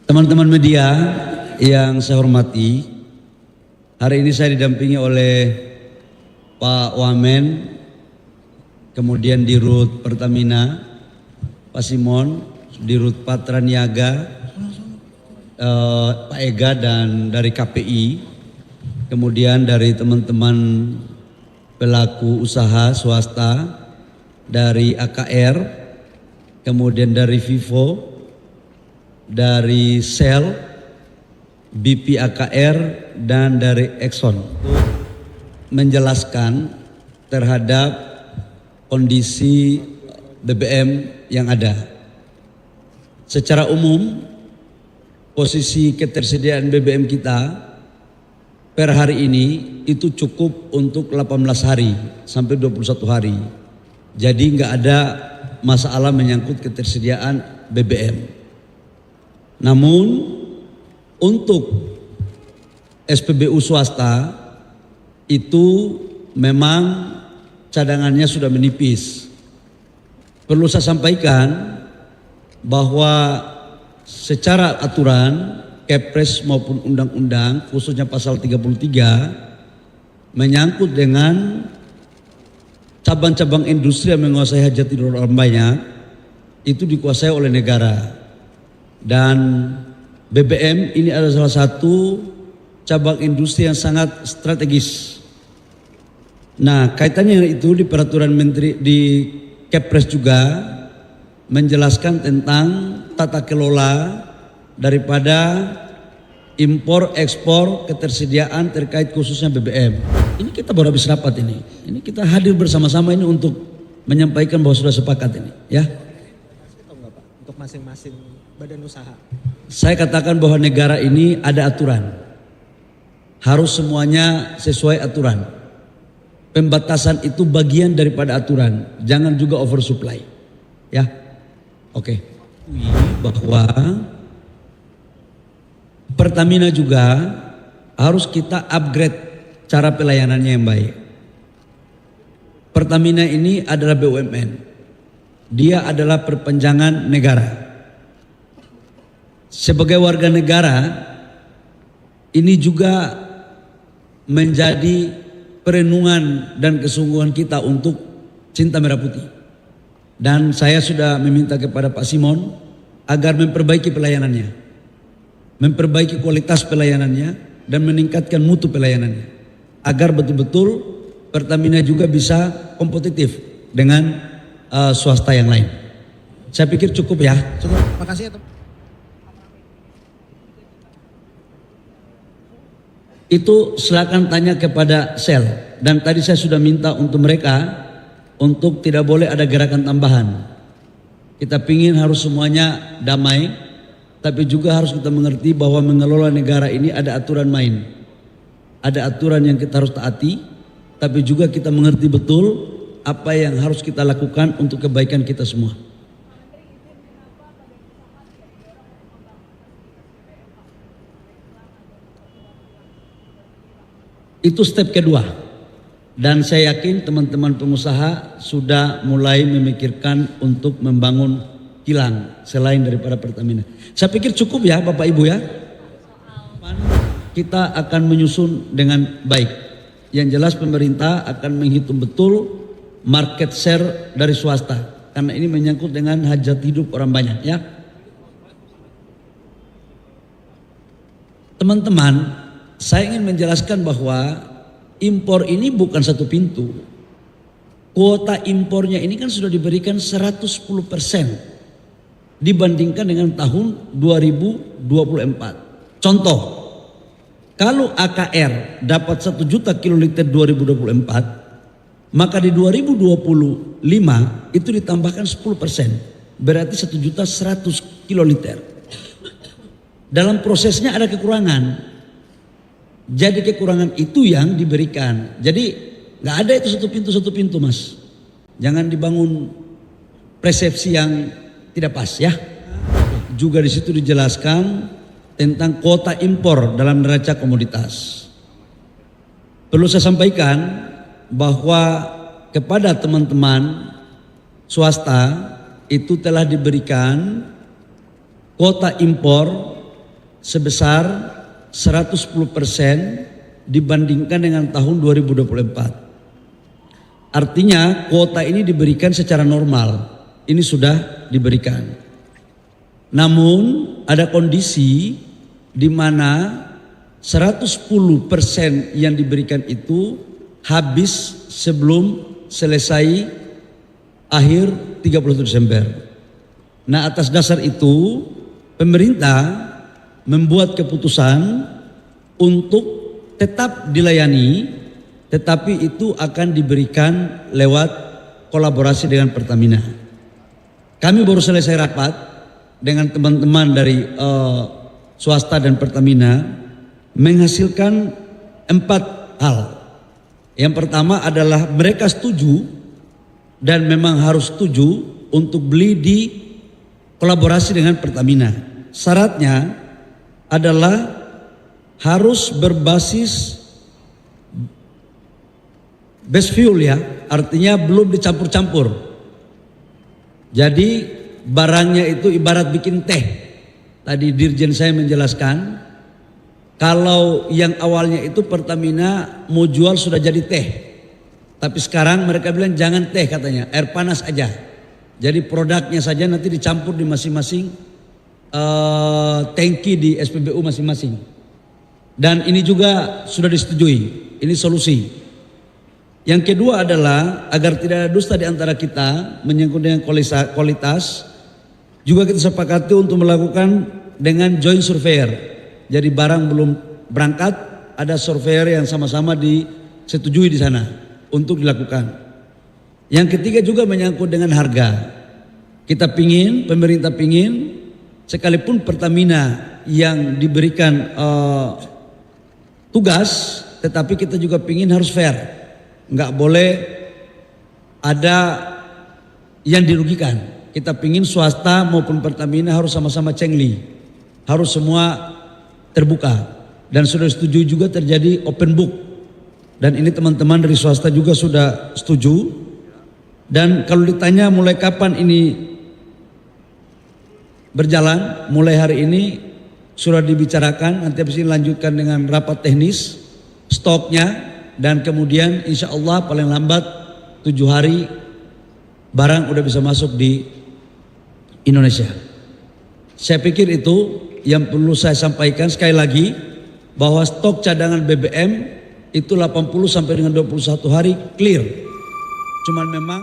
Teman-teman media yang saya hormati, hari ini saya didampingi oleh Pak Wamen, kemudian Dirut Pertamina, Pak Simon, Dirut Patra Niaga, Pak Ega dan dari KPI, kemudian dari teman-teman pelaku usaha swasta, dari AKR, kemudian dari Vivo, dari Shell, BP AKR dan dari Exxon menjelaskan terhadap kondisi BBM yang ada. Secara umum posisi ketersediaan BBM kita per hari ini itu cukup untuk 18 hari sampai 21 hari. Jadi nggak ada masalah menyangkut ketersediaan BBM. Namun untuk SPBU swasta itu memang cadangannya sudah menipis. Perlu saya sampaikan bahwa secara aturan Kepres maupun undang-undang khususnya pasal 33 menyangkut dengan cabang-cabang industri yang menguasai hajat hidup orang banyak itu dikuasai oleh negara. Dan BBM ini adalah salah satu cabang industri yang sangat strategis. Nah, kaitannya itu di peraturan menteri di Kepres juga menjelaskan tentang tata kelola daripada impor ekspor ketersediaan terkait khususnya BBM. Ini kita baru habis rapat ini. Ini kita hadir bersama-sama ini untuk menyampaikan bahwa sudah sepakat ini, ya. Untuk masing-masing badan usaha. Saya katakan bahwa negara ini ada aturan. Harus semuanya sesuai aturan. Pembatasan itu bagian daripada aturan. Jangan juga oversupply. Ya. Oke. Bahwa Pertamina juga harus kita upgrade cara pelayanannya yang baik. Pertamina ini adalah BUMN. Dia adalah perpanjangan negara. Sebagai warga negara, ini juga menjadi perenungan dan kesungguhan kita untuk cinta merah putih. Dan saya sudah meminta kepada Pak Simon agar memperbaiki pelayanannya, memperbaiki kualitas pelayanannya, dan meningkatkan mutu pelayanannya, agar betul-betul Pertamina juga bisa kompetitif dengan swasta yang lain. Saya pikir cukup ya. Cukup, makasih ya. Itu silakan tanya kepada Shell. Dan tadi saya sudah minta untuk mereka untuk tidak boleh ada gerakan tambahan. Kita pingin harus semuanya damai, tapi juga harus kita mengerti bahwa mengelola negara ini ada aturan main. Ada aturan yang kita harus taati, tapi juga kita mengerti betul apa yang harus kita lakukan untuk kebaikan kita semua. Itu step kedua. Dan saya yakin teman-teman pengusaha sudah mulai memikirkan untuk membangun kilang selain daripada Pertamina. Saya pikir cukup ya Bapak Ibu ya. Kita akan menyusun dengan baik. Yang jelas pemerintah akan menghitung betul market share dari swasta. Karena ini menyangkut dengan hajat hidup orang banyak ya. Teman-teman, saya ingin menjelaskan bahwa impor ini bukan satu pintu. Kuota impornya ini kan sudah diberikan 110% dibandingkan dengan tahun 2024. Contoh, kalau AKR dapat 1 juta kiloliter 2024, maka di 2025 itu ditambahkan 10%, berarti 1.100.000 kiloliter. Dalam prosesnya ada kekurangan. Jadi kekurangan itu yang diberikan. Jadi nggak ada itu satu pintu mas. Jangan dibangun persepsi yang tidak pas ya. Juga di situ dijelaskan tentang kuota impor dalam neraca komoditas. Perlu saya sampaikan bahwa kepada teman-teman swasta itu telah diberikan kuota impor sebesar 110% dibandingkan dengan tahun 2024. Artinya kuota ini diberikan secara normal, ini sudah diberikan. Namun ada kondisi di mana 110% yang diberikan itu habis sebelum selesai akhir 31 Desember. Nah, atas dasar itu pemerintah membuat keputusan untuk tetap dilayani, tetapi itu akan diberikan lewat kolaborasi dengan Pertamina. Kami baru selesai rapat dengan teman-teman dari swasta dan Pertamina menghasilkan 4 hal. Yang pertama adalah mereka setuju dan memang harus setuju untuk beli di kolaborasi dengan Pertamina. Syaratnya adalah harus berbasis base fuel ya, artinya belum dicampur-campur. Jadi barangnya itu ibarat bikin teh. Tadi dirjen saya menjelaskan, kalau yang awalnya itu Pertamina mau jual sudah jadi teh. Tapi sekarang mereka bilang jangan teh katanya, air panas aja. Jadi produknya saja nanti dicampur di masing-masing tangki di SPBU masing-masing. Dan ini juga sudah disetujui, ini solusi. Yang kedua adalah agar tidak ada dusta di antara kita menyangkut dengan kualitas, juga kita sepakati untuk melakukan dengan joint surveyor. Jadi barang belum berangkat, ada surveyor yang sama-sama disetujui di sana untuk dilakukan. Yang ketiga juga menyangkut dengan harga. Kita pingin, pemerintah pingin, sekalipun Pertamina yang diberikan tugas, tetapi kita juga pingin harus fair. Nggak boleh ada yang dirugikan. Kita pingin swasta maupun Pertamina harus sama-sama cengli, harus semua terbuka. Dan sudah setuju juga terjadi open book. Dan ini teman-teman dari swasta juga sudah setuju. Dan kalau ditanya mulai kapan ini berjalan, mulai hari ini sudah dibicarakan, nanti habis ini lanjutkan dengan rapat teknis, stoknya, dan kemudian insya Allah paling lambat 7 hari barang udah bisa masuk di Indonesia. Saya pikir itu yang perlu saya sampaikan sekali lagi, bahwa stok cadangan BBM itu 80 sampai dengan 21 hari clear. Cuman memang